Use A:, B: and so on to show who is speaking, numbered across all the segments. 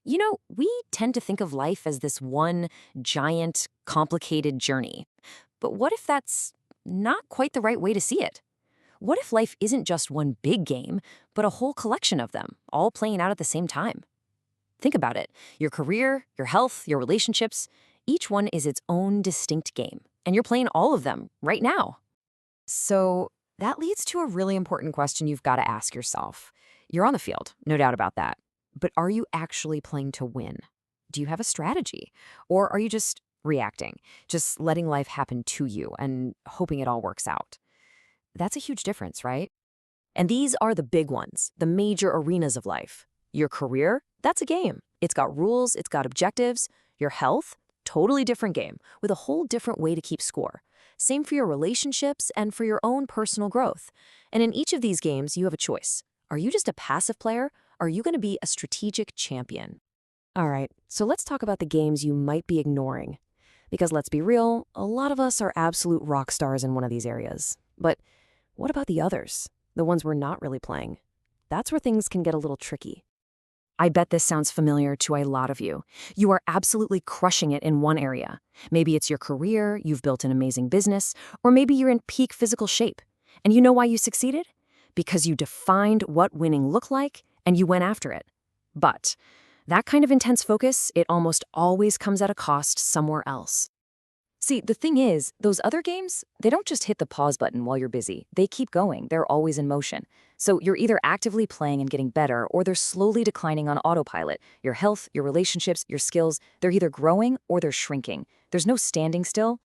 A: We tend to think of life as this one giant, complicated journey. But what if that's not quite the right way to see it? What if life isn't just one big game, but a whole collection of them, all playing out at the same time? Think about it. Your career, your health, your relationships, each one is its own distinct game, and you're playing all of them right now. So that leads to a really important question you've got to ask yourself. You're on the field, no doubt about that. But are you actually playing to win? Do you have a strategy? Or are you just reacting, just letting life happen to you and hoping it all works out? That's a huge difference, right? And these are the big ones, the major arenas of life. Your career, that's a game. It's got rules, it's got objectives. Your health, totally different game, with a whole different way to keep score. Same for your relationships and for your own personal growth. And in each of these games, you have a choice. Are you just a passive player? Or are you going to be a strategic champion? All right, so let's talk about the games you might be ignoring. Because let's be real, a lot of us are absolute rock stars in one of these areas. But what about the others? The ones we're not really playing? That's where things can get a little tricky. I bet this sounds familiar to a lot of you. You are absolutely crushing it in one area. Maybe it's your career, you've built an amazing business, or maybe you're in peak physical shape. And you know why you succeeded? Because you defined what winning looked like and you went after it. But that kind of intense focus, it almost always comes at a cost somewhere else. See, the thing is, those other games, they don't just hit the pause button while you're busy. They keep going. They're always in motion. So you're either actively playing and getting better, or they're slowly declining on autopilot. Your health, your relationships, your skills, they're either growing or they're shrinking. There's no standing still.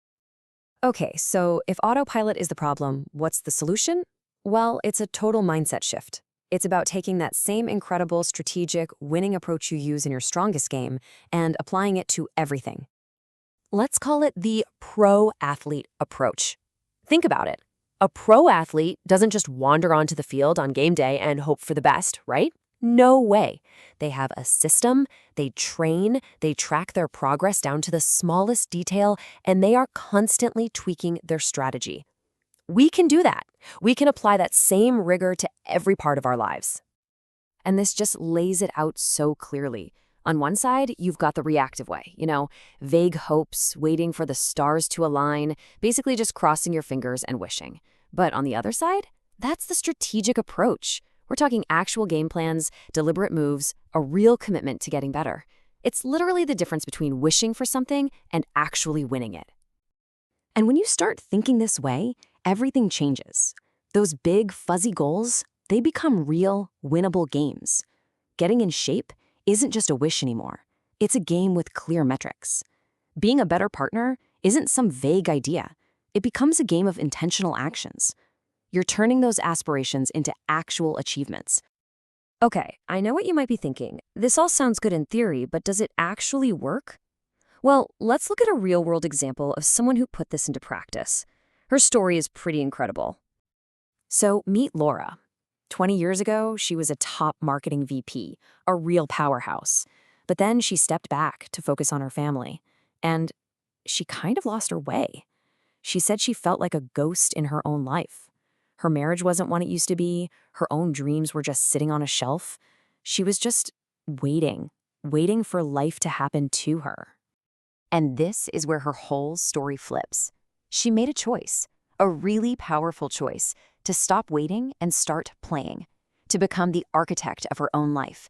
A: Okay, so if autopilot is the problem, what's the solution? Well, it's a total mindset shift. It's about taking that same incredible, strategic, winning approach you use in your strongest game and applying it to everything. Let's call it the pro athlete approach. Think about it. A pro athlete doesn't just wander onto the field on game day and hope for the best, right? No way. They have a system, they train, they track their progress down to the smallest detail, and they are constantly tweaking their strategy. We can do that. We can apply that same rigor to every part of our lives. And this just lays it out so clearly. On one side, you've got the reactive way, vague hopes, waiting for the stars to align, basically just crossing your fingers and wishing. But on the other side, that's the strategic approach. We're talking actual game plans, deliberate moves, a real commitment to getting better. It's literally the difference between wishing for something and actually winning it. And when you start thinking this way, everything changes. Those big, fuzzy goals, they become real, winnable games. Getting in shape isn't just a wish anymore. It's a game with clear metrics. Being a better partner isn't some vague idea. It becomes a game of intentional actions. You're turning those aspirations into actual achievements. Okay, I know what you might be thinking. This all sounds good in theory, but does it actually work? Well, let's look at a real-world example of someone who put this into practice. Her story is pretty incredible. So meet Laura. 20 years ago, she was a top marketing VP, a real powerhouse. But then she stepped back to focus on her family. And she kind of lost her way. She said she felt like a ghost in her own life. Her marriage wasn't what it used to be. Her own dreams were just sitting on a shelf. She was just waiting for life to happen to her. And this is where her whole story flips. She made a choice, a really powerful choice, to stop waiting and start playing, to become the architect of her own life.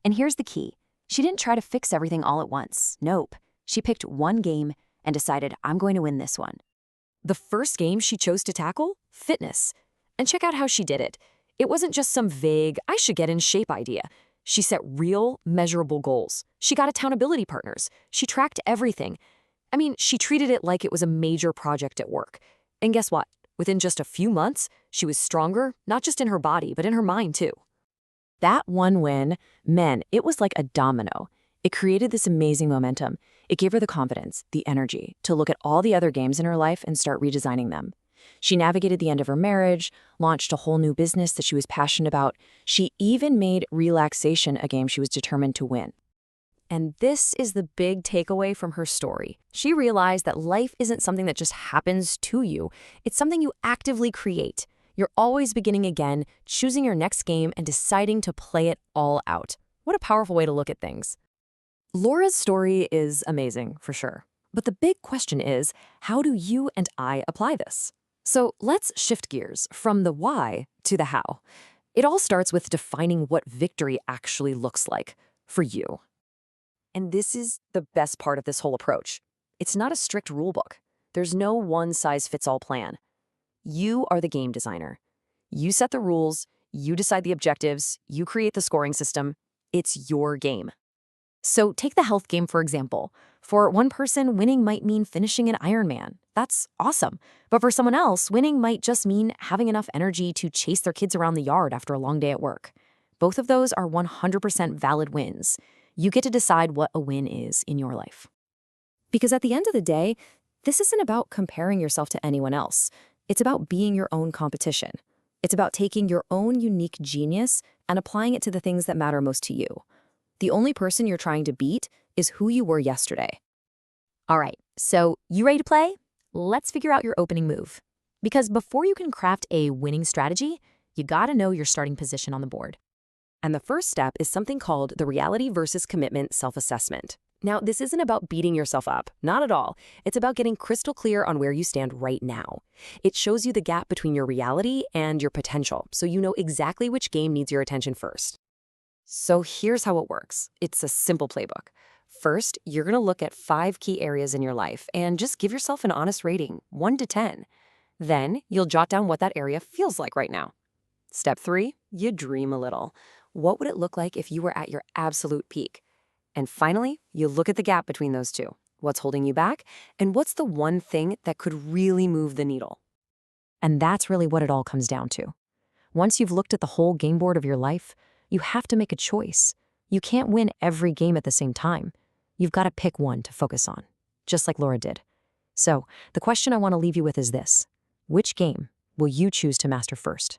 A: And here's the key. She didn't try to fix everything all at once. Nope. She picked one game and decided, I'm going to win this one. The first game she chose to tackle? Fitness. And check out how she did it. It wasn't just some vague, I should get in shape idea. She set real, measurable goals. She got accountability partners. She tracked everything. She treated it like it was a major project at work. And guess what? Within just a few months, she was stronger, not just in her body, but in her mind too. That one win, man, it was like a domino. It created this amazing momentum. It gave her the confidence, the energy, to look at all the other games in her life and start redesigning them. She navigated the end of her marriage, launched a whole new business that she was passionate about. She even made relaxation a game she was determined to win. And this is the big takeaway from her story. She realized that life isn't something that just happens to you. It's something you actively create. You're always beginning again, choosing your next game and deciding to play it all out. What a powerful way to look at things. Laura's story is amazing, for sure. But the big question is, how do you and I apply this? So let's shift gears from the why to the how. It all starts with defining what victory actually looks like for you. And this is the best part of this whole approach. It's not a strict rule book. There's no one-size-fits-all plan. You are the game designer. You set the rules, you decide the objectives, you create the scoring system. It's your game. So take the health game, for example. For one person, winning might mean finishing an Ironman. That's awesome. But for someone else, winning might just mean having enough energy to chase their kids around the yard after a long day at work. Both of those are 100% valid wins. You get to decide what a win is in your life. Because at the end of the day, this isn't about comparing yourself to anyone else. It's about being your own competition. It's about taking your own unique genius and applying it to the things that matter most to you. The only person you're trying to beat is who you were yesterday. All right, so you ready to play? Let's figure out your opening move. Because before you can craft a winning strategy, you gotta know your starting position on the board. And the first step is something called the reality versus commitment self-assessment. Now, this isn't about beating yourself up, not at all. It's about getting crystal clear on where you stand right now. It shows you the gap between your reality and your potential, so you know exactly which game needs your attention first. So here's how it works. It's a simple playbook. First, you're going to look at 5 key areas in your life and just give yourself an honest rating, 1 to 10. Then you'll jot down what that area feels like right now. Step 3, you dream a little. What would it look like if you were at your absolute peak? And finally, you look at the gap between those two. What's holding you back? And what's the one thing that could really move the needle? And that's really what it all comes down to. Once you've looked at the whole game board of your life, you have to make a choice. You can't win every game at the same time. You've got to pick one to focus on, just like Laura did. So the question I want to leave you with is this: which game will you choose to master first?